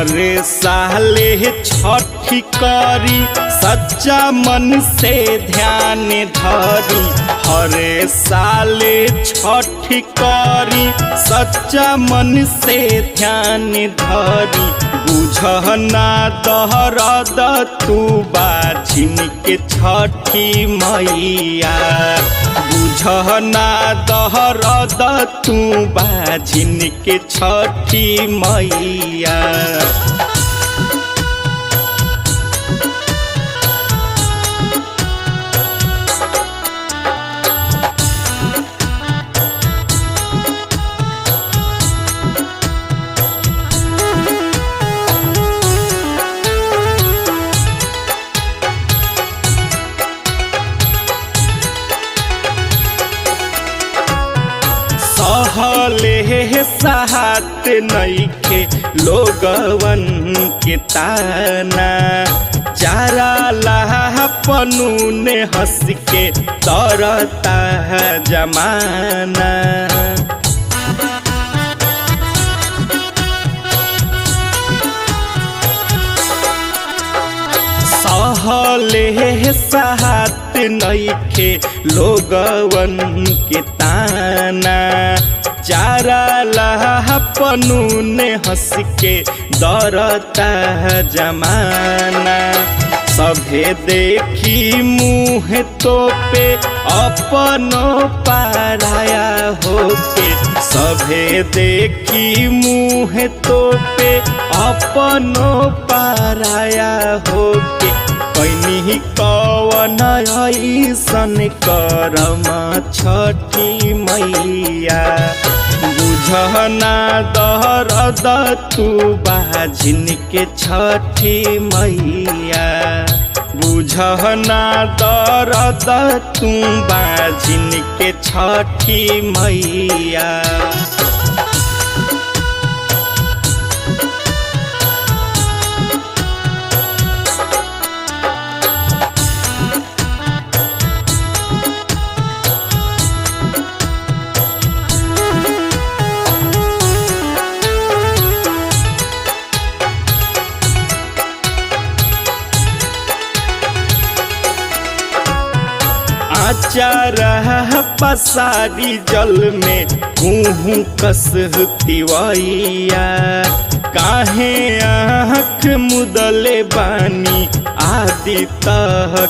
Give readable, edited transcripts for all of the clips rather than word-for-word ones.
हर साले छठी करी सच्चा मन से ध्यान धरी। हर साले छठी करी सच्चा मन से ध्यान धरी। बुझना दहरद तू बाझिन के छठी मैया। बुझना दहरद तू बाझिन के छठी मैया। सहले साहत नइखे लोगवन के ताना। चारा लाह पनून हंस के तरता जमाना। सहले साहत नइखे लोगवन के ताना। चारा लाह पनून हंस के दरता जमाना। सभे देखी मुँह तो पे अपनो पाराया होके। सभे देखी मुँह तो पे अपनो पाराया होके। कैनी कवन ऐसन करम छठी मैया। बुझना दहरद तू बाझिन के छठी मैया। बुझना दहरद तू बाझिन के छठी मैया। आचारा पसारी जल में मुँह कसतिवैया। काहे आँख मुदले बानी आदित्य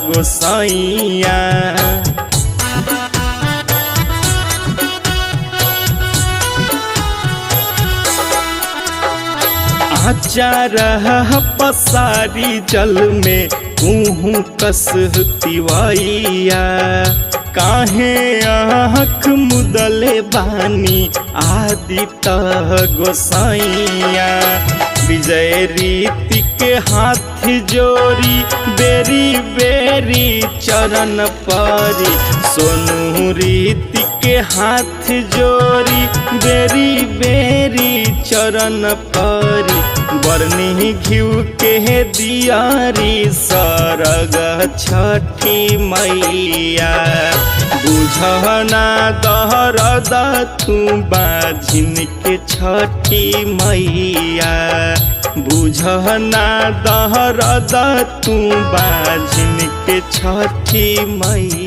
गोसाइया। आचारा पसारी जल में मुँह कसतिवैया। काहे आँख मुदले बानी आदित्य गोसाइया। विजय रीति के हाथ जोड़ी बेरी बेरी चरण परी। सोनू रीति के हाथ जोड़ी बेरी बेरी चरण परी। बरनी घिउ के दियारी सरग छठी मैया। बुझना दहरद तू बाझिन के छठी मैया। बुझना दहरद तू बाझिन के छठी मैया।